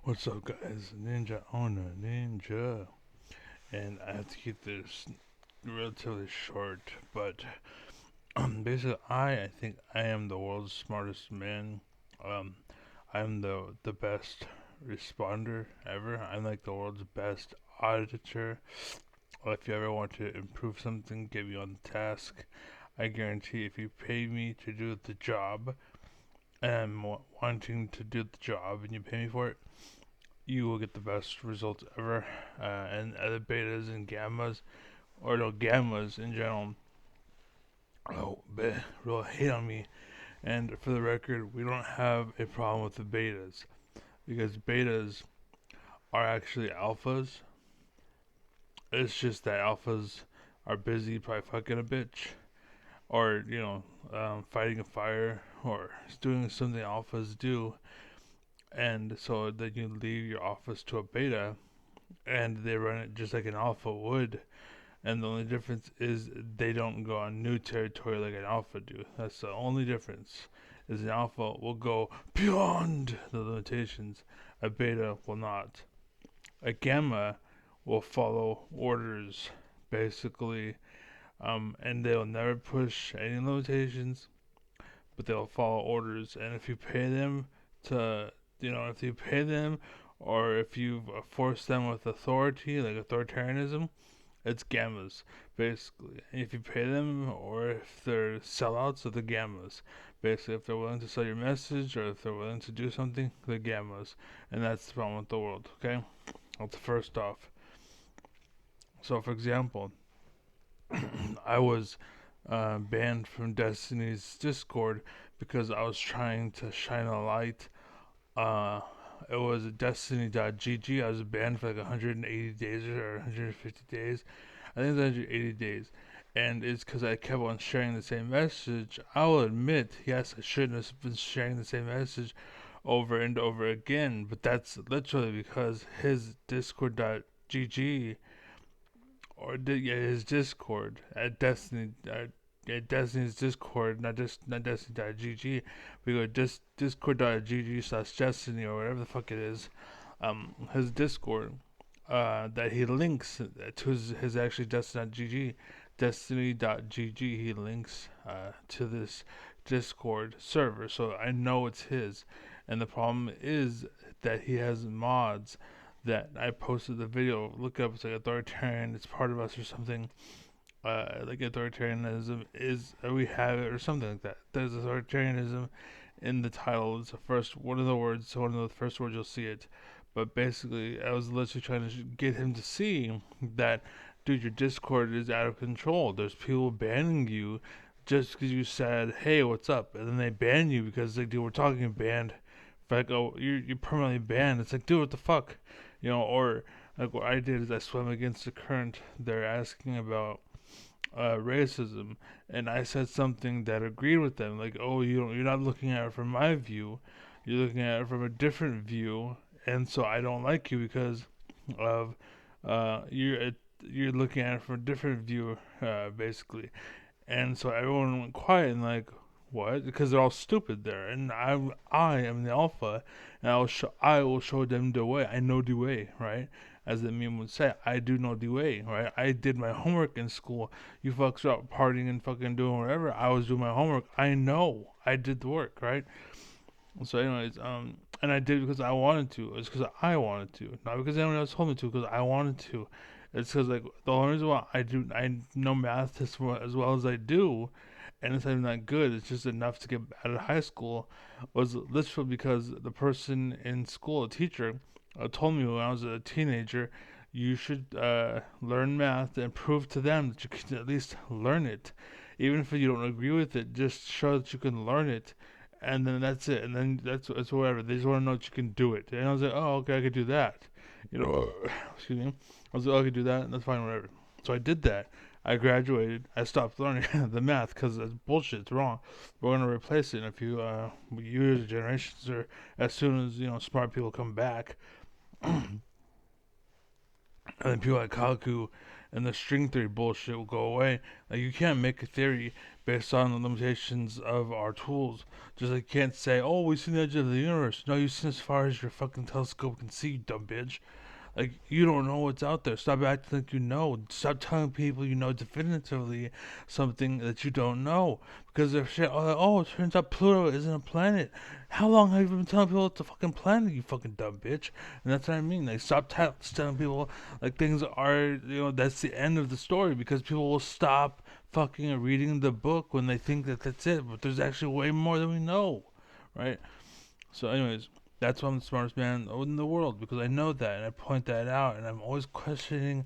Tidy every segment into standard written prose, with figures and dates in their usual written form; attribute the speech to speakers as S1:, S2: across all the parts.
S1: What's up, guys? Ninja Owner Ninja, and I have to keep this relatively short. But basically, I think I am the world's smartest man. Um, I'm the best responder ever. I'm like the world's best auditor. If you ever want to improve something, get me on the task. I guarantee if you pay me to do the job, and I'm wanting to do the job, and you pay me for it, you will get the best results ever. And other betas and gammas, or no, gammas in general, real hate on me. And for the record, we don't have a problem with the betas because betas are actually alphas. It's just that alphas are busy, probably fucking a bitch, or fighting a fire, or doing something alphas do. And so then you leave your office to a beta, and they run it just like an alpha would. And the only difference is they don't go on new territory like an alpha do. That's the only difference. Is an alpha will go beyond the limitations. A beta will not. A gamma will follow orders, basically, and they'll never push any limitations, but they'll follow orders. And if you pay them to, if you pay them, or if you force them with authority, like authoritarianism, it's gammas, basically. If you pay them, or if they're sellouts, of the gammas. Basically, if they're willing to sell your message, or if they're willing to do something, the gammas. And that's the problem with the world, okay? That's first off. So, for example, I was banned from Destiny's Discord because I was trying to shine a light. Uh, it was Destiny.gg. I was banned for like 180 days or 150 days. I think it's 180 days. And it's because I kept on sharing the same message. I will admit, yes, I shouldn't have been sharing the same message over and over again, but that's literally because his Discord.gg, his Discord at Destiny's Discord, not Destiny.gg. We go Discord.gg/Destiny or whatever the fuck it is. His Discord, that he links to his actually Destiny.gg. He links to this Discord server, so I know it's his. And the problem is that he has mods that I posted the video. Look up, it's like authoritarian. It's part of us or something. Like authoritarianism is we have it or something like that. There's authoritarianism in the title. It's the first one of the words. One of the first words you'll see it. But basically, I was literally trying to get him to see that, dude, your Discord is out of control. There's people banning you just because you said, "Hey, what's up?" and then they ban you because like, dude, we're talking banned. Like, oh, you're permanently banned. It's like, dude, what the fuck, Or like what I did is I swam against the current. They're asking about racism, and I said something that agreed with them. Like, oh, you're not looking at it from my view, you're looking at it from a different view, and so I don't like you because of you're looking at it from a different view, basically. And so everyone went quiet and like, what? Because they're all stupid there, and I am the alpha, and I will show them the way. I know the way, right? As the meme would say, I do know the way, right? I did my homework in school. You fucks are out partying and fucking doing whatever. I was doing my homework. I know. I did the work, right? So, anyways, and I did because I wanted to. It's because I wanted to, not because anyone else told me to. Because I wanted to. It's because like the only reason why I know math as well as I do, and it's not even that good. It's just enough to get out of high school. Was literally because the person in school, a teacher, told me when I was a teenager, you should learn math and prove to them that you can at least learn it, even if you don't agree with it. Just show that you can learn it, and then that's it. And then that's whatever. They just want to know that you can do it. And I was like, oh, okay, I could do that. Excuse me. I was like, oh, I could do that. And that's fine, whatever. So I did that. I graduated. I stopped learning the math because it's bullshit. It's wrong. We're gonna replace it in a few years or generations, or as soon as smart people come back, and then people like Kaku and the string theory bullshit will go away. Like, you can't make a theory based on the limitations of our tools. Just like you can't say, oh, we've seen the edge of the universe. No, you've seen as far as your fucking telescope can see, you dumb bitch. Like, you don't know what's out there. Stop acting like you know. Stop telling people you know definitively something that you don't know. Because they're shit. Oh, it turns out Pluto isn't a planet. How long have you been telling people it's a fucking planet, you fucking dumb bitch? And that's what I mean. Like, stop telling people like things are, that's the end of the story. Because people will stop fucking reading the book when they think that that's it. But there's actually way more than we know, right? So, anyways, that's why I'm the smartest man in the world, because I know that and I point that out, and I'm always questioning.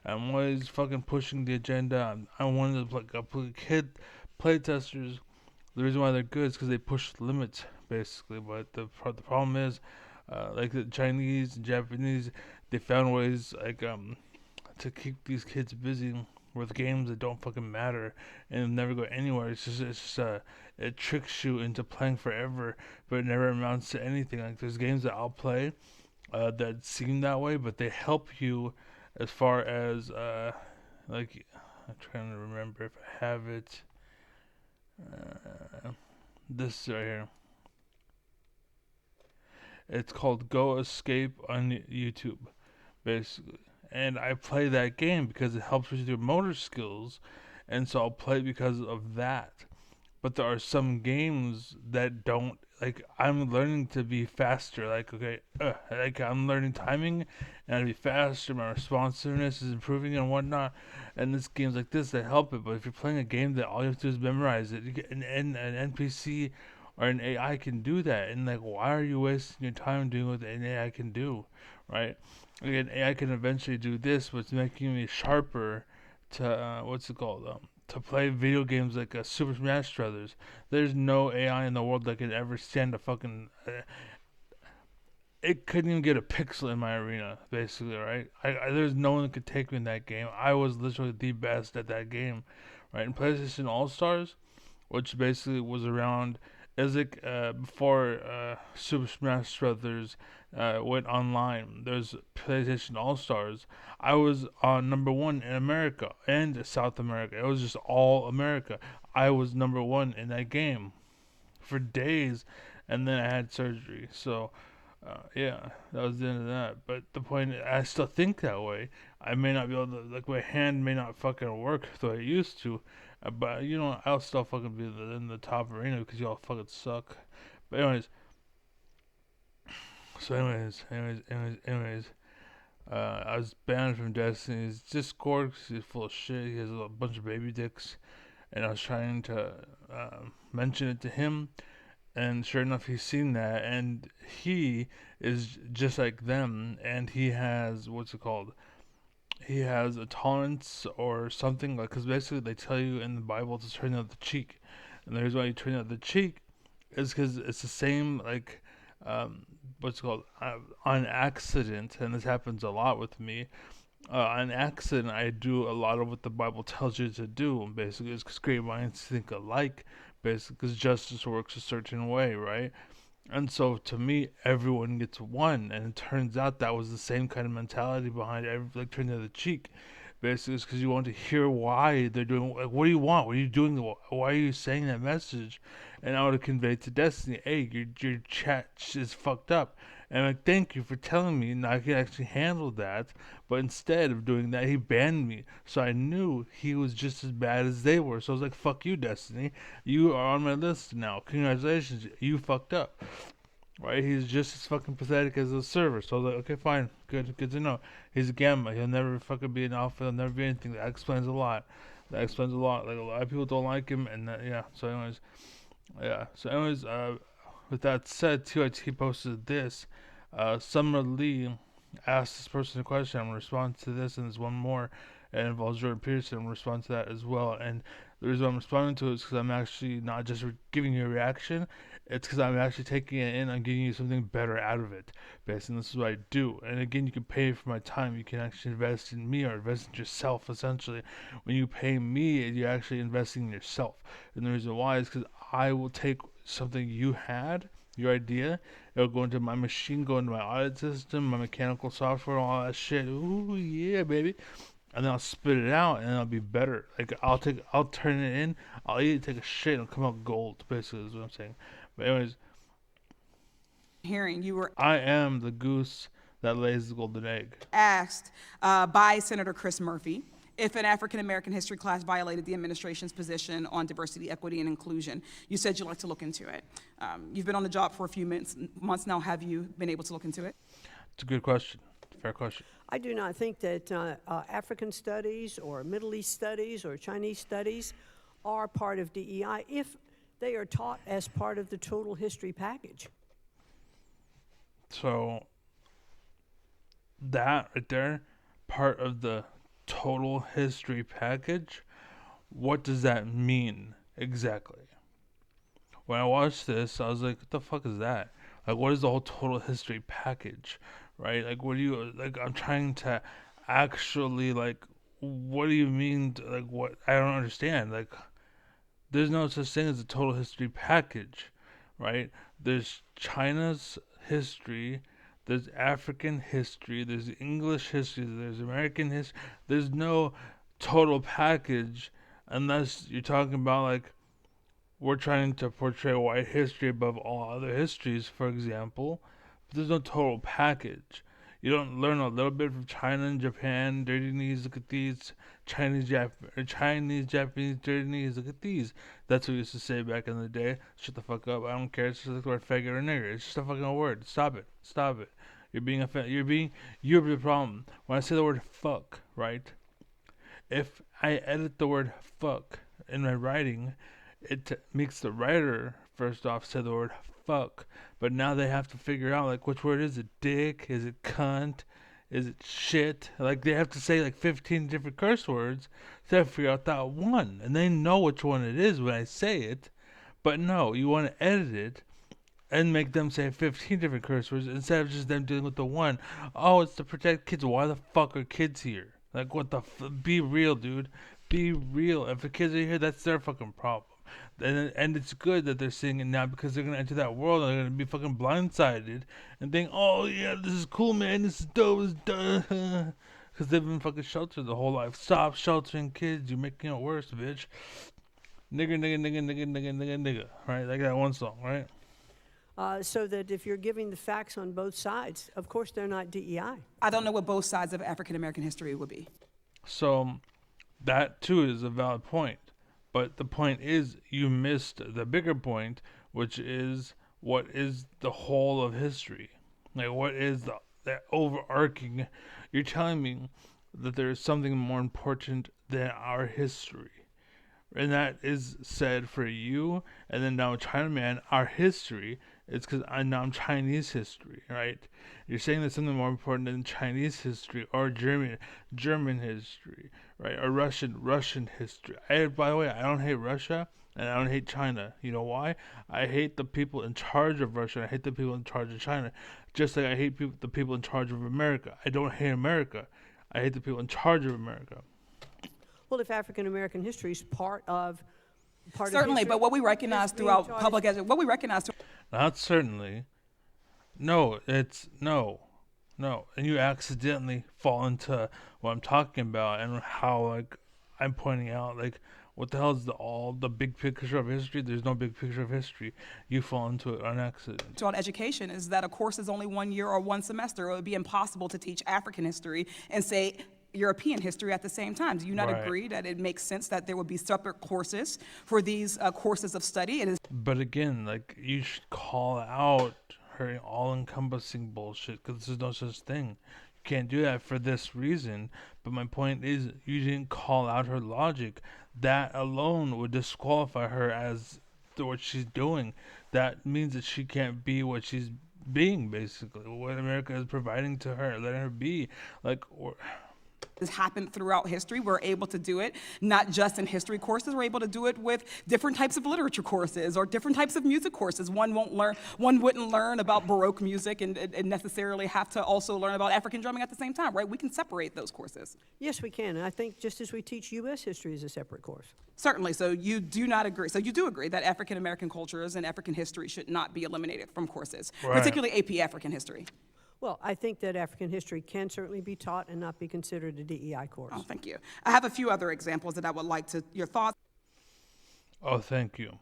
S1: I'm always fucking pushing the agenda. I'm one of the kid play testers. The reason why they're good is because they push the limits, basically. But the problem is, like the Chinese and Japanese, they found ways to keep these kids busy with games that don't fucking matter and never go anywhere. It tricks you into playing forever, but it never amounts to anything. Like, there's games that I'll play that seem that way, but they help you as far as like, I'm trying to remember if I have it. This right here. It's called Go Escape on YouTube, basically. And I play that game because it helps with your motor skills, and so I'll play because of that. But there are some games that don't, like, I'm learning to be faster. Like, okay, like, I'm learning timing and to be faster. My responsiveness is improving and whatnot. And there's games like this that help it. But if you're playing a game that all you have to do is memorize it, an NPC or an AI can do that. And like, why are you wasting your time doing what an AI can do, right? Again, AI can eventually do this, but it's making me sharper to what's it called? To play video games like Super Smash Brothers. There's no AI in the world that could ever stand a fucking. It couldn't even get a pixel in my arena, basically, right? There's no one that could take me in that game. I was literally the best at that game, right? In PlayStation All Stars, which basically was around as like before Super Smash Brothers went online. There's PlayStation All Stars. I was on number one in America and South America. It was just all America. I was number one in that game for days, and then I had surgery. So. Yeah, that was the end of that. But the point, I still think that way. I may not be able to, like, my hand may not fucking work the way it used to, but I'll still fucking be in the top arena because y'all fucking suck. But anyways, I was banned from Destiny's Discord because he's full of shit. He has a bunch of baby dicks, and I was trying to mention it to him, and sure enough, he's seen that, and he is just like them, and he has what's it called? He has a tolerance or something, like, because basically they tell you in the Bible to turn the other cheek, and the reason why you turn the other cheek is because it's the same, like, what's it called, on accident, and this happens a lot with me. On accident, I do a lot of what the Bible tells you to do. Basically, it's because great minds think alike. Basically, because justice works a certain way, right? And so to me, everyone gets one, and it turns out that was the same kind of mentality behind like turning the other cheek. Basically, it's because you want to hear why they're doing. Like, what do you want? What are you doing? Why are you saying that message? And I would have conveyed to Destiny, hey, your chat is fucked up. And I'm like, thank you for telling me, and I can actually handle that. But instead of doing that, he banned me. So I knew he was just as bad as they were. So I was like, fuck you, Destiny. You are on my list now. Congratulations, you fucked up. Right? He's just as fucking pathetic as the server. So I was like, okay, fine, good to know. He's a gamma. He'll never fucking be an alpha. He'll never be anything. That explains a lot. That explains a lot. Like, a lot of people don't like him, and yeah. So anyways, yeah. So anyways, with that said, TYT posted this. Summer Lee asked this person a question. I'm gonna respond to this, and there's one more. And it involves Jordan Peterson. I'm gonna respond to that as well. And the reason I'm responding to it is because I'm actually not just giving you a reaction. It's because I'm actually taking it in. I'm giving you something better out of it. Basically, this is what I do. And again, you can pay for my time. You can actually invest in me or invest in yourself, essentially. When you pay me, you're actually investing in yourself. And the reason why is because I will take something you had, your idea, it'll go into my machine, go into my audit system, my mechanical software, all that shit. Ooh, yeah, baby. and then I'll spit it out, and it'll be better. Like I'll turn it in, I'll eat it, take a shit, and it'll come out gold. Basically, is what I'm saying. But anyways,
S2: Hearing you were
S1: I am the goose that lays the golden egg.
S2: asked by Senator Chris Murphy if an African American history class violated the administration's position on diversity, equity, and inclusion. You said you'd like to look into it. You've been on the job for a few months now. Have you been able to look into it?
S1: It's a good question. Fair question.
S3: I do not think that African studies or Middle East studies or Chinese studies are part of DEI if they are taught as part of the total history package.
S1: So that right there, part of the total history package, what does that mean exactly? When I watched this, I was like, what the fuck is that? Like, what is the whole total history package, right? Like, what do you, like, I'm trying to actually, like, what do you mean, like, what, I don't understand. Like, there's no such thing as a total history package, right? There's China's history, there's African history, there's English history, there's American history. There's no total package unless you're talking about, like, we're trying to portray white history above all other histories, for example. But there's no total package. You don't learn a little bit from China and Japan, dirty knees, look at these. Chinese, Japanese, dirty knees, look at these. That's what we used to say back in the day. Shut the fuck up. I don't care. It's just like the word faggot or nigger. It's just a fucking word. Stop it. Stop it. You're the problem. When I say the word fuck, right? If I edit the word fuck in my writing, it makes the writer first off say the word fuck, but now they have to figure out, like, which word is it? Dick? Is it cunt? Is it shit? Like, they have to say like 15 different curse words to figure out that one, and they know which one it is when I say it. But no, you want to edit it and make them say 15 different curse words instead of just them dealing with the one. Oh, it's to protect kids. Why the fuck are kids here? Like, what the be real, dude. Be real. If the kids are here, that's their fucking problem. And it's good that they're seeing it now because they're gonna enter that world and they're gonna be fucking blindsided and think, oh yeah, this is cool, man, this is dope, this is duh. Because they've been fucking sheltered the whole life. Stop sheltering kids, you're making it worse, bitch. Nigga, nigga, nigga, nigga, nigga, nigga, nigga. Right? Like that one song, right?
S3: So that if you're giving the facts on both sides, of course they're not DEI.
S2: I don't know what both sides of African American history would be.
S1: So that too is a valid point. But the point is, you missed the bigger point, which is what is the whole of history? Like, what is the overarching? You're telling me that there is something more important than our history. And that is said for you, and then now Chinaman, our history, it's because now I'm Chinese history, right? You're saying there's something more important than Chinese history or German history, right? Or Russian history. By the way, I don't hate Russia and I don't hate China. You know why? I hate the people in charge of Russia. I hate the people in charge of China. Just like I hate the people in charge of America. I don't hate America. I hate the people in charge of America.
S3: Well, if African American history is part of
S2: Certainly,
S3: history,
S2: but what we recognize throughout public education, what we recognize.
S1: Not certainly. No, it's no. And you accidentally fall into what I'm talking about and how, like, I'm pointing out, like, what the hell is the big picture of history? There's no big picture of history. You fall into it on accident.
S2: On education is that a course is only 1 year or one semester. It would be impossible to teach African history and say European history at the same time. Do you not agree that it makes sense that there would be separate courses for these courses of study?
S1: But again, like, you should call out her all-encompassing bullshit because there's no such thing. You can't do that for this reason. But my point is, you didn't call out her logic. That alone would disqualify her as what she's doing. That means that she can't be what she's being, basically. What America is providing to her, letting her be. Like,
S2: has happened throughout history. We're able to do it not just in history courses. We're able to do it with different types of literature courses or different types of music courses. One wouldn't learn about Baroque music and necessarily have to also learn about African drumming at the same time, right? We can separate those courses.
S3: Yes, we can. And I think just as we teach U.S. history as a separate course.
S2: Certainly. So you do not agree. So you do agree that African American cultures and African history should not be eliminated from courses, particularly AP African history.
S3: Well, I think that African history can certainly be taught and not be considered a DEI course.
S2: Oh, thank you. I have a few other examples that I would like your thoughts.
S1: Oh, thank you.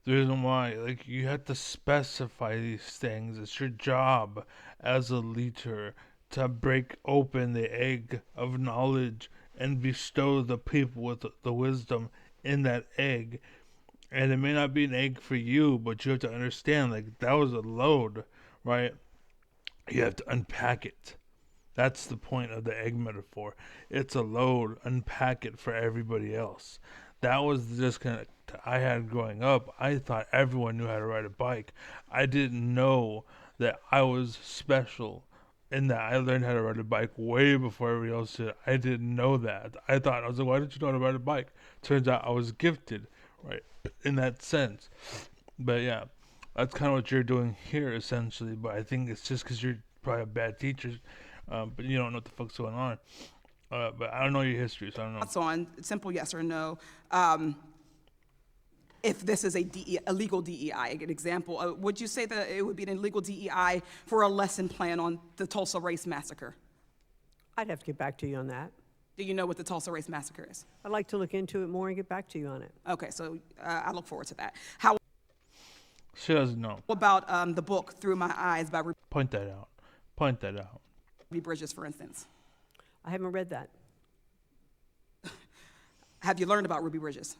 S1: The reason why, like, you have to specify these things. It's your job as a leader to break open the egg of knowledge and bestow the people with the wisdom in that egg. And it may not be an egg for you, but you have to understand, like, that was a load, right? You have to unpack it. That's the point of the egg metaphor. It's a load. Unpack it for everybody else. That was the disconnect I had growing up. I thought everyone knew how to ride a bike. I didn't know that I was special in that I learned how to ride a bike way before everybody else did. I didn't know that. I was like, why didn't you know how to ride a bike? Turns out I was gifted, right, in that sense. But yeah, that's kind of what you're doing here, essentially. But I think it's just because you're probably a bad teacher, but you don't know what the fuck's going on. But I don't know your history, so I don't know.
S2: Thoughts on simple yes or no. If this is a legal DEI, an example, would you say that it would be an illegal DEI for a lesson plan on the Tulsa Race Massacre?
S3: I'd have to get back to you on that.
S2: Do you know what the Tulsa Race Massacre is?
S3: I'd like to look into it more and get back to you on it.
S2: Okay, so I look forward to that. How
S1: She doesn't know.
S2: about the book Through My Eyes by
S1: Point that out. Point that out.
S2: Ruby Bridges, for instance?
S3: I haven't read that.
S2: Have you learned about Ruby Bridges?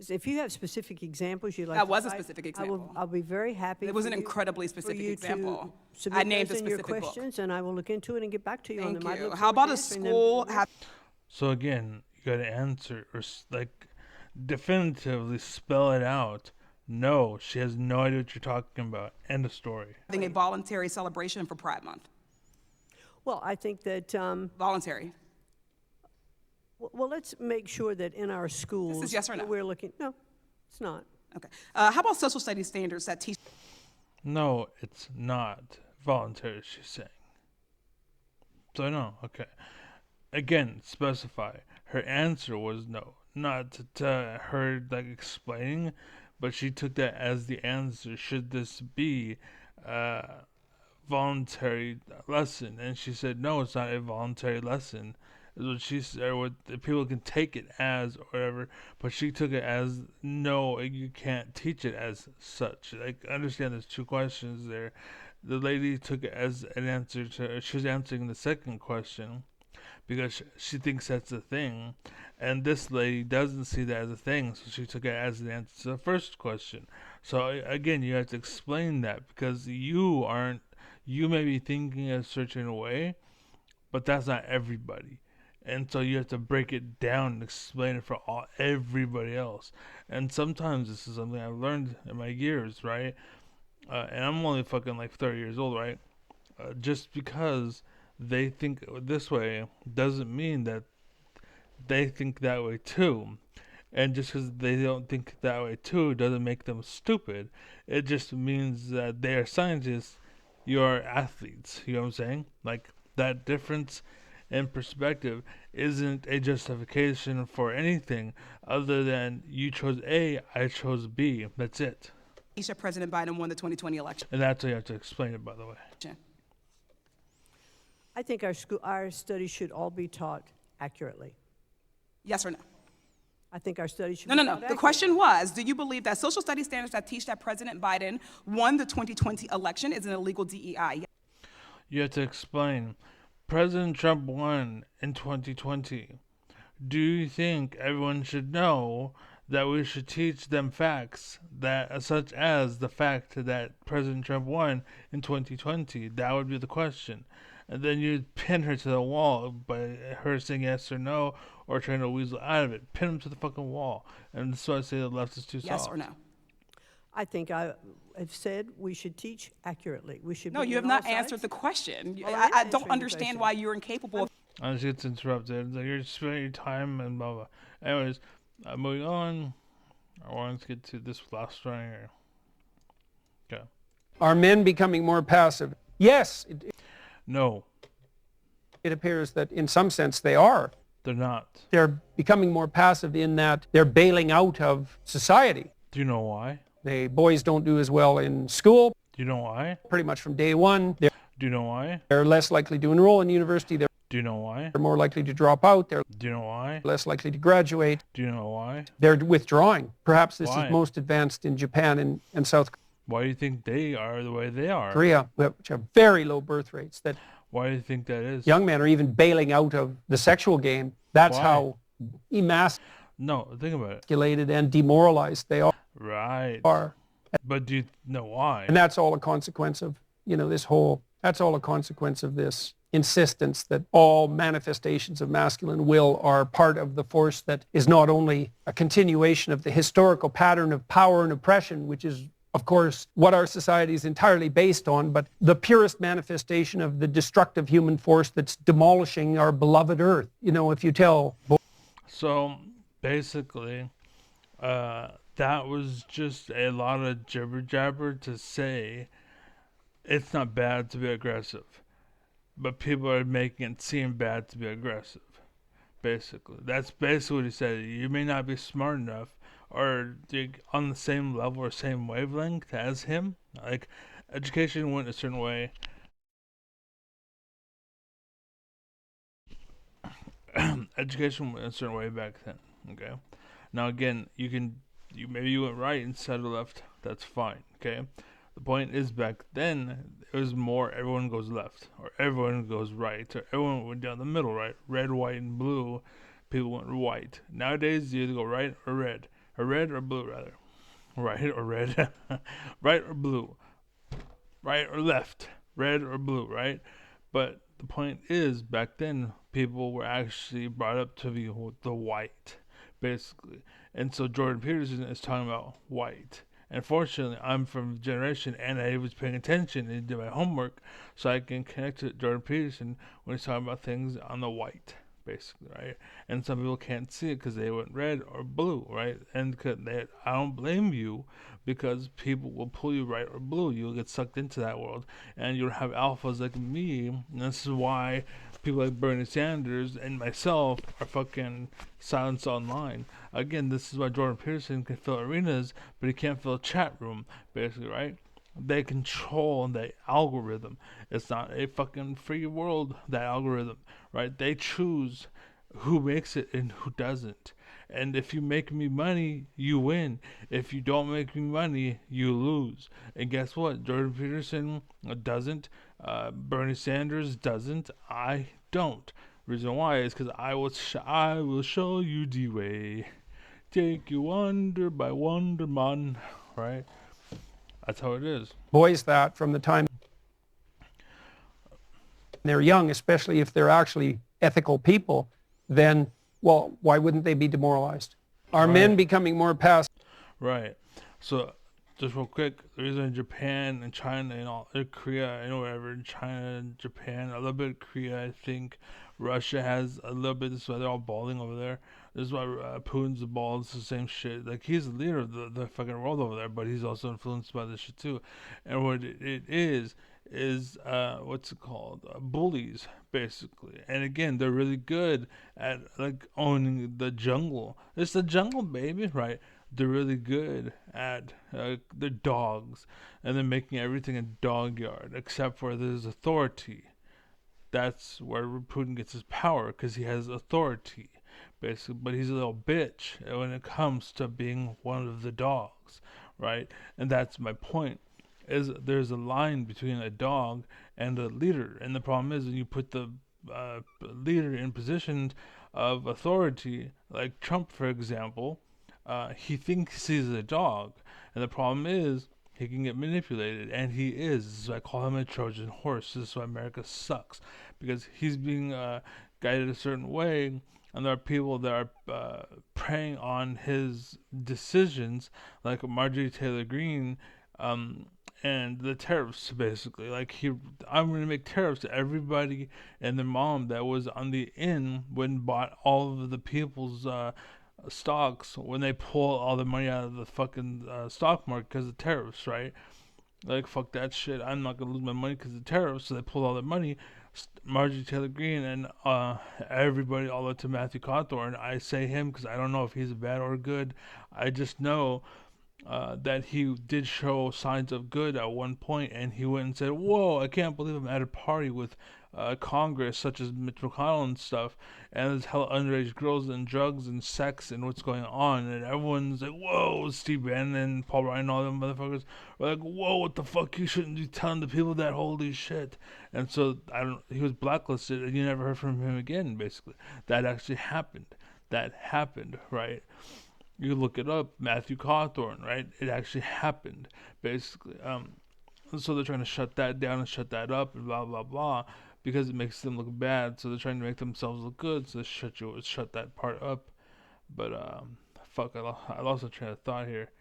S3: If you have specific examples you'd like
S2: That
S3: to
S2: was a
S3: cite,
S2: specific example.
S3: I'll be very happy.
S2: It was
S3: for
S2: an
S3: you-
S2: incredibly
S3: for
S2: specific
S3: you
S2: example.
S3: to submit
S2: I named
S3: those
S2: a
S3: in your
S2: specific book.
S3: questions, and I will look into it and get back to you on
S2: Thank
S3: them. I
S2: you.
S3: look
S2: How
S3: forward
S2: about
S3: to
S2: a
S3: answering them.
S2: school have
S1: So again, you gotta answer or like definitively spell it out. No, she has no idea what you're talking about. End of story.
S2: having a voluntary celebration for Pride Month?
S3: Well, I think that,
S2: Voluntary.
S3: well, let's make sure that in our schools.
S2: yes or
S3: that
S2: no?
S3: We're looking, no, it's not.
S2: Okay. How about social studies standards that teach?
S1: No, it's not voluntary, she's saying. So no, okay. Again, specify. Her answer was no. Not to her like explaining, but she took that as the answer. Should this be a voluntary lesson? And she said, no, it's not a voluntary lesson. Is what she said, or what the people can take it as, or whatever. But she took it as no, you can't teach it as such. Like, understand there's two questions there. The lady took it as an answer to. She was answering the second question because she thinks that's a thing, and this lady doesn't see that as a thing, so she took it as an answer to the first question. So again, you have to explain that because you may be thinking a certain way, but that's not everybody. And so you have to break it down and explain it for everybody else. And sometimes this is something I've learned in my years, right? And I'm only fucking like 30 years old, right? Just because they think this way doesn't mean that they think that way too. And just because they don't think that way too doesn't make them stupid. It just means that they are scientists, you're athletes. You know what I'm saying? Like, that difference in perspective isn't a justification for anything other than you chose A, I chose B. That's it.
S2: That President Biden won the 2020 election?
S1: And that's how you have to explain it, by the way.
S3: I think our studies should all be taught accurately.
S2: Yes or no?
S3: I think our studies should
S2: No,
S3: be
S2: no,
S3: taught
S2: no.
S3: accurately.
S2: The question was, do you believe that social studies standards that teach that President Biden won the 2020 election is an illegal DEI?
S1: You have to explain. President Trump won in 2020. Do you think everyone should know that we should teach them facts that, such as the fact that President Trump won in 2020? That would be the question. And then you'd pin her to the wall by her saying yes or no, or trying to weasel out of it. Pin them to the fucking wall. And so I say the left is too soft.
S2: Yes or no?
S3: I think I have said we should teach accurately. We should.
S2: No,
S3: be
S2: you
S3: on
S2: have
S3: all
S2: not
S3: sides.
S2: answered the question.
S3: Well, I am
S2: I
S3: answering
S2: don't
S3: the
S2: understand
S3: question.
S2: why you're incapable of.
S1: I just get interrupted. It's like you're spending your time and blah blah. Anyways, moving on. I want to get to this last one here. Okay.
S4: Are men becoming more passive? Yes,
S1: No,
S4: it appears that in some sense they are.
S1: they're not.
S4: They're becoming more passive in that they're bailing out of society.
S1: Do you know why?
S4: The boys don't do as well in school.
S1: Do you know why?
S4: pretty much from day one.
S1: Do you know why?
S4: They're less likely to enroll in university. They're
S1: Do you know why?
S4: more likely to drop out. They're
S1: Do you know why?
S4: less likely to graduate.
S1: Do you know why?
S4: They're withdrawing. Perhaps this
S1: Why?
S4: is most advanced in Japan and South
S1: Why do you think they are the way they are?
S4: Korea, which have very low birth rates, that
S1: Why do you think that is?
S4: young men are even bailing out of the sexual game. That's
S1: Why?
S4: how emasculated
S1: No, think about it.
S4: and demoralized they
S1: Right.
S4: are.
S1: But do you know why?
S4: And that's all a consequence of, that's all a consequence of this insistence that all manifestations of masculine will are part of the force that is not only a continuation of the historical pattern of power and oppression, which is, of course, what our society is entirely based on, but the purest manifestation of the destructive human force that's demolishing our beloved Earth. If you tell
S1: So basically, that was just a lot of jibber jabber to say it's not bad to be aggressive, but people are making it seem bad to be aggressive. Basically, that's basically what he said. You may not be smart enough or on the same level or same wavelength as him. Like, education went a certain way. Education went a certain way back then. Okay. Now again, maybe you went right instead of left. That's fine. Okay. The point is, back then it was more everyone goes left or everyone goes right or everyone went down the middle, right? Red, white, and blue. People went white. Nowadays you either go right or red or blue rather. Right or red, right or blue, right or left, red or blue, right? But the point is, back then people were actually brought up to be the white, basically. And so Jordan Peterson is talking about white. And fortunately, I'm from a generation and I was paying attention and did my homework so I can connect to Jordan Peterson when he's talking about things on the white, basically, right? And some people can't see it because they went red or blue, right? And I don't blame you because people will pull you right or blue. You'll get sucked into that world and you'll have alphas like me. And this is why people like Bernie Sanders and myself are fucking silenced online. Again, this is why Jordan Peterson can fill arenas, but he can't fill a chat room, basically, right? They control the algorithm. It's not a fucking free world, that algorithm, right? They choose who makes it and who doesn't. And if you make me money, you win. If you don't make me money, you lose. And guess what? Jordan Peterson doesn't. Bernie Sanders doesn't. I don't. Reason why is because I will show you the way. Take you wonder by wonderman, right? That's how it is.
S4: boys that from the time they're young, especially if they're actually ethical people, then, well, why wouldn't they be demoralized? Are men becoming more passive?
S1: Right. So, just real quick, the reason in Japan and China and all, Korea and whatever, China and Japan, a little bit of Korea, I think, Russia has a little bit. This is why they're all balding over there. This is why Putin's bald. It's the same shit. Like, he's the leader of the fucking world over there, but he's also influenced by this shit too. And what it is what's it called? Bullies, basically. And again, they're really good at like owning the jungle. It's the jungle, baby, right? They're really good at the dogs, and they're making everything a dog yard, except for there's authority. That's where Putin gets his power, because he has authority, basically. But he's a little bitch when it comes to being one of the dogs, right? And that's my point. Is there's a line between a dog and a leader, and the problem is when you put the leader in positions of authority, like Trump, for example. He thinks he's a dog, and the problem is he can get manipulated, and he is. So I call him a Trojan horse. This is why America sucks, because he's being guided a certain way, and there are people that are preying on his decisions, like Marjorie Taylor Greene, and the tariffs, basically. Like, I'm going to make tariffs to everybody and their mom that was on the in when bought all of the people's stocks when they pull all the money out of the fucking stock market because of tariffs, right? Like, fuck that shit. I'm not gonna lose my money because of tariffs. So they pulled all their money. Marjorie Taylor Greene and everybody, all the way to Matthew Cawthorn. I say him because I don't know if he's bad or good. I just know that he did show signs of good at one point, and he went and said, "Whoa, I can't believe I'm at a party with Congress, such as Mitch McConnell and stuff, and there's hella underage girls and drugs and sex and what's going on," and everyone's like, "Whoa!" Steve Bannon, Paul Ryan, all them motherfuckers were like, "Whoa, what the fuck? You shouldn't be telling the people that. Holy shit!" And so he was blacklisted, and you never heard from him again. Basically, that actually happened. That happened, right? You look it up, Matthew Cawthorn, right? It actually happened, basically. So they're trying to shut that down and shut that up and blah blah blah because it makes them look bad. So they're trying to make themselves look good. So they shut that part up. But fuck, I lost a train of thought here,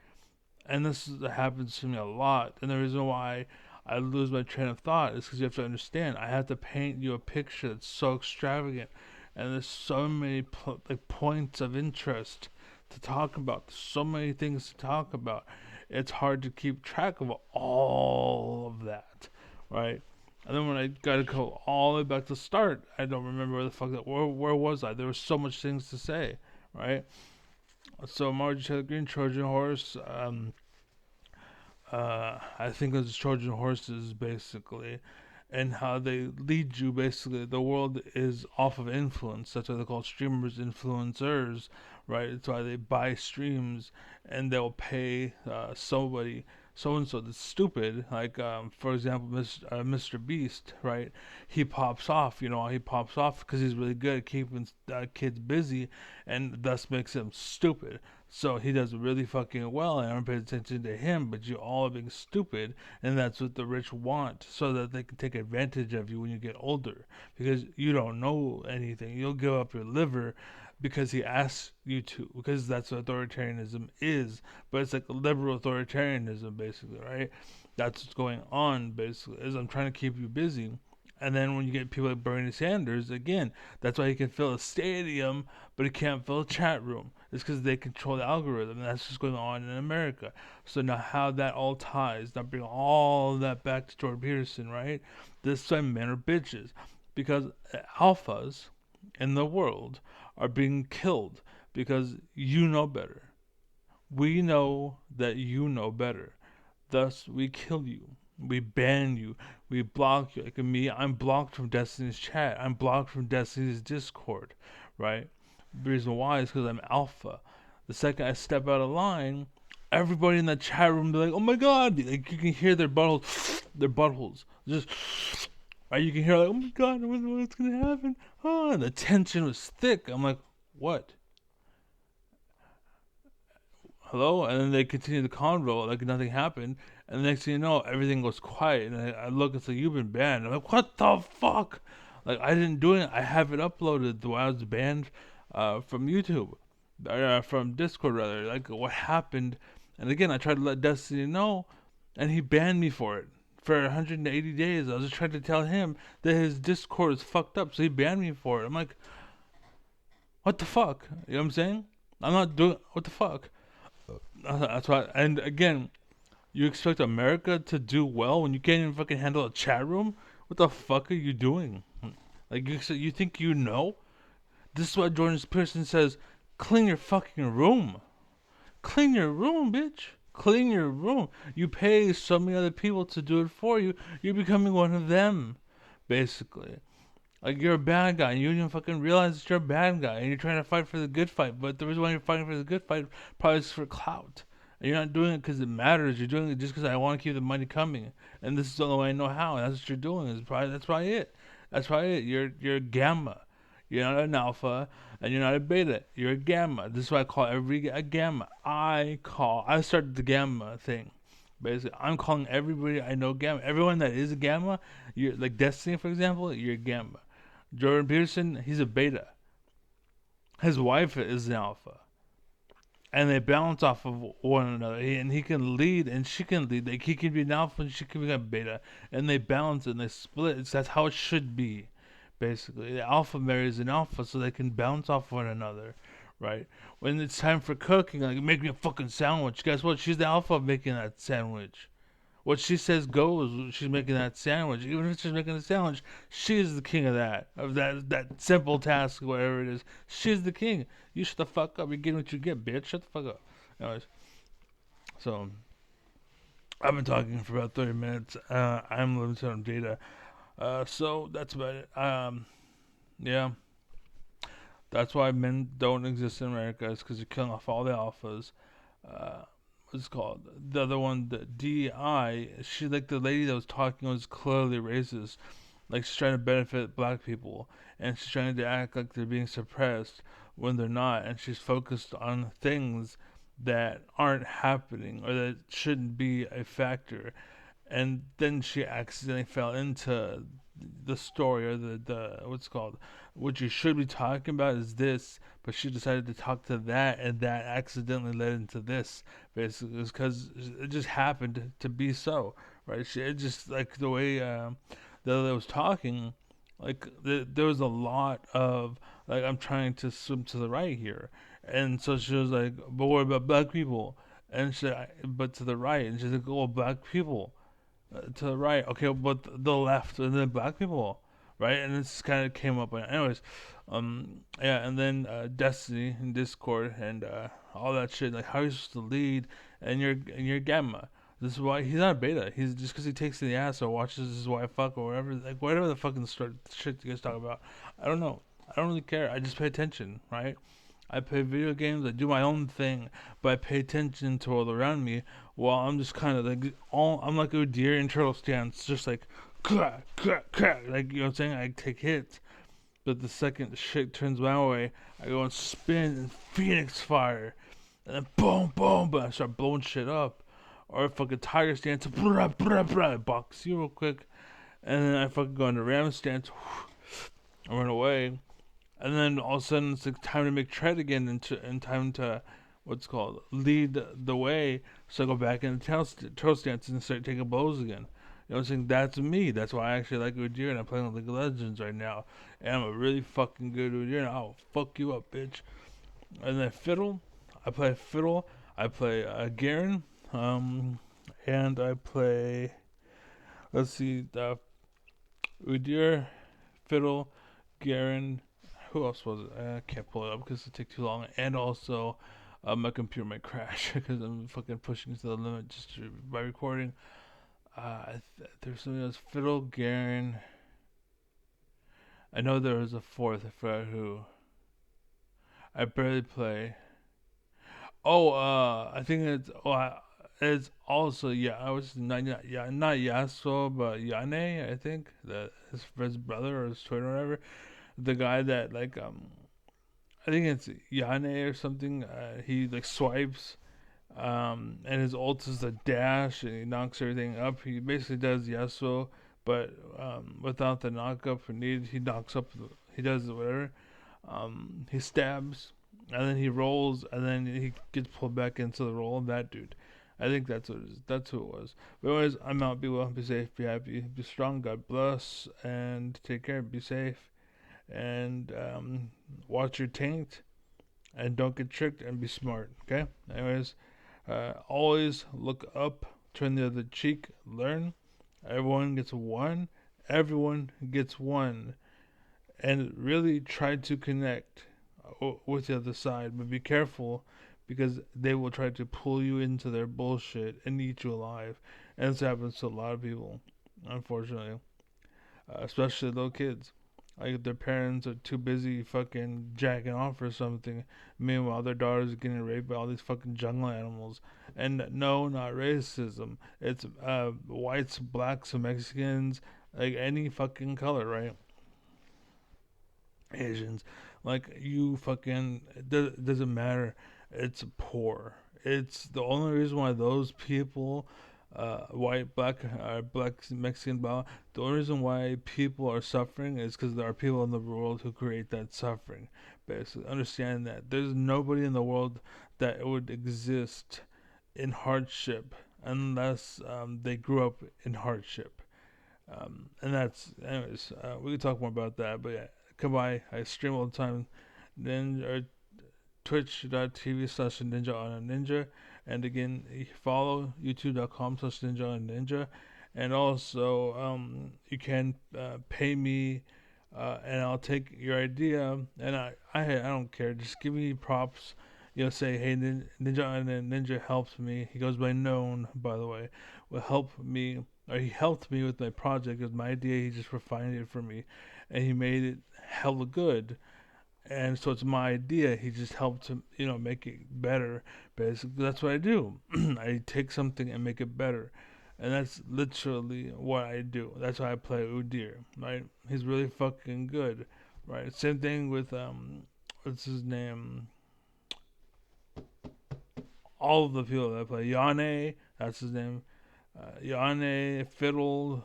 S1: and happens to me a lot. And the reason why I lose my train of thought is because you have to understand. I have to paint you a picture that's so extravagant, and there's so many points of interest to talk about. So many things to talk about. It's hard to keep track of all of that, right? And then when I gotta go all the way back to the start, I don't remember where was I? There were so much things to say, right? So Marjorie Taylor Greene, Trojan Horse. I think it was Trojan Horses basically, and how they lead you. Basically, the world is off of influence. That's why they call streamers influencers, right? That's why they buy streams, and they'll pay somebody, so and so that's stupid. Like for example, Mr. Beast, right? He pops off. He pops off because he's really good at keeping kids busy, and thus makes them stupid. So he does really fucking well, and everyone pays attention to him, but you all are being stupid, and that's what the rich want, so that they can take advantage of you when you get older, because you don't know anything. You'll give up your liver because he asks you to, because that's what authoritarianism is, but it's like liberal authoritarianism, basically, right? That's what's going on, basically, is I'm trying to keep you busy. And then when you get people like Bernie Sanders, again, that's why he can fill a stadium, but he can't fill a chat room. It's because they control the algorithm, and that's just going on in America. So now how that all ties, now bring all that back to Jordan Peterson, right? This time men are bitches. Because alphas in the world are being killed because you know better. We know that you know better. Thus, we kill you. We ban you. We block you. Like me, I'm blocked from Destiny's chat. I'm blocked from Destiny's Discord, right? The reason why is because I'm alpha. The second I step out of line, everybody in that chat room be like, "Oh my god!" Like you can hear their buttholes, just right. You can hear like, "Oh my god, what's gonna happen?" Oh, and the tension was thick. I'm like, "What? Hello?" And then they continue the convo like nothing happened. And the next thing you know, everything goes quiet. And I look, it's like, "You've been banned." I'm like, "What the fuck?" Like, I didn't do it. I have it uploaded the way I was banned from YouTube. From Discord, rather. Like, what happened. And again, I tried to let Destiny know. And he banned me for it. For 180 days. I was just trying to tell him that his Discord is fucked up. So he banned me for it. I'm like, what the fuck? You know what I'm saying? I'm not doing... What the fuck? That's why... And again... You expect America to do well when you can't even fucking handle a chat room? What the fuck are you doing? Like, you think you know? This is what Jordan Peterson says. Clean your fucking room. Clean your room, bitch. Clean your room. You pay so many other people to do it for you. You're becoming one of them, basically. Like, you're a bad guy, and you didn't fucking realize that you're a bad guy, and you're trying to fight for the good fight. But the reason why you're fighting for the good fight probably is for clout. And you're not doing it because it matters. You're doing it just because I want to keep the money coming. And this is the only way I know how. And that's what you're doing. That's probably it. That's probably it. You're a gamma. You're not an alpha, and you're not a beta. You're a gamma. This is why I call every a gamma. I started the gamma thing. Basically, I'm calling everybody I know gamma. Everyone that is a gamma, you're like Destiny, for example, you're a gamma. Jordan Peterson, he's a beta. His wife is an alpha. And they balance off of one another. And he can lead, and she can lead. Like, he can be an alpha, and she can be a beta. And they balance, and they split. That's how it should be, basically. The alpha marries an alpha, so they can bounce off one another, right? When it's time for cooking, like, make me a fucking sandwich. Guess what? She's the alpha making that sandwich. What she says goes. She's making that sandwich. Even if she's making a sandwich, she's the king of that simple task, whatever it is. She's the king. You shut the fuck up. You're getting what you get, bitch. Shut the fuck up. Anyways, So I've been talking for about 30 minutes. I'm limited on data. So that's about it. Yeah, that's why men don't exist in America. It's because you're killing off all the alphas. What's it called? The other one, the DEI. She like the lady that was talking was clearly racist. Like she's trying to benefit black people, and she's trying to act like they're being suppressed when they're not, and she's focused on things that aren't happening or that shouldn't be a factor. And then she accidentally fell into the story or the what's it called, what you should be talking about is this, but she decided to talk to that, and that accidentally led into this. Basically, it's because it just happened to be so, right? It just like the way the other was talking, like there was a lot of like I'm trying to swim to the right here, and so she was like, but what about black people? And she, but to the right, and she's like, oh, black people to the right. Okay, but the left and then black people, right? And this kind of came up. Anyways, yeah, and then Destiny and Discord and all that shit. Like how you're supposed to lead, and you're gamma. This is why he's not a beta. He's just because he takes to the ass or watches his wife fuck or whatever. Like whatever the fucking shit you guys talk about. I don't know. I don't really care. I just pay attention, right? I play video games. I do my own thing, but I pay attention to all around me. While I'm just kind of like I'm like a deer in turtle stance, just like crack, crack, crack. Like you know what I'm saying. I take hits, but the second shit turns my way, I go and spin and Phoenix fire, and then boom, boom, but I start blowing shit up. Or fucking tiger stance, brah, brah, brah, box you real quick, and then I fucking go into ram stance, I run away, and then all of a sudden it's like time to make tread again and time to what's called lead the way. So I go back into tail stance and start taking blows again. You know what I'm saying? That's me. That's why I actually like Udyr, and I'm playing League of Legends right now. And I'm a really fucking good Udyr, and I'll fuck you up, bitch. And then Fiddle, I play Fiddle. I play Garen, and I play. Let's see, Udyr, Fiddle, Garen. Who else was it? I can't pull it up because it take too long. And also, my computer might crash because I'm fucking pushing to the limit by recording. There's something else. Fiddle, Garen. I know there was a fourth. I forgot who. I barely play. Oh, I think it's also I was not Yasuo but Yane. I think that his brother or his twin or whatever. The guy that like I think it's Yane or something. He like swipes, and his ult is a dash, and he knocks everything up. He basically does Yasuo, but without the knock up needed. He knocks up. He does whatever. He stabs, and then he rolls, and then he gets pulled back into the roll. That dude. I think that's what it is. That's who it was. But anyways, I'm out. Be well. Be safe. Be happy. Be strong. God bless. And take care. Be safe. And watch your taint. And don't get tricked. And be smart. Okay? Anyways, always look up. Turn the other cheek. Learn. Everyone gets one. Everyone gets one. And really try to connect with the other side. But be careful because they will try to pull you into their bullshit and eat you alive. And this happens to a lot of people, unfortunately. Especially little kids. Like their parents are too busy fucking jacking off or something. Meanwhile, their daughters are getting raped by all these fucking jungle animals. And no, not racism. It's whites, blacks, Mexicans, like any fucking color, right? Asians. Like you fucking, it doesn't matter. It's poor. It's the only reason why those people, white, black, Mexican, blah, the only reason why people are suffering is because there are people in the world who create that suffering. Basically, understand that there's nobody in the world that would exist in hardship unless they grew up in hardship. And that's, anyways, we can talk more about that, but yeah, come by. I stream all the time. Then, twitch.tv/ninja on a ninja, and again follow youtube.com/ninja on ninja, and also you can pay me, and I'll take your idea, and I don't care, just give me props, say, hey, Ninja, and then Ninja helps me. He goes by Known, by the way. Will help me, or he helped me with my project. It was my idea. He just refined it for me, and he made it hella good. And so it's my idea. He just helped to, make it better. Basically, that's what I do. I take something and make it better, and that's literally what I do. That's why I play Udir, right? He's really fucking good, right? Same thing with what's his name? All of the people that I play. Yane, that's his name. Yane, Fiddle,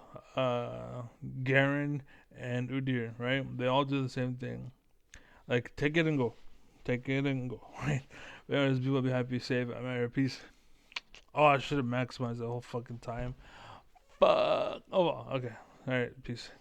S1: Garen, and Udir, right? They all do the same thing. Like, take it and go. Take it and go, right? Anyways, people be happy, safe. I'm out. Peace. Oh, I should have maximized the whole fucking time. Fuck. Oh, well, okay. Alright, peace.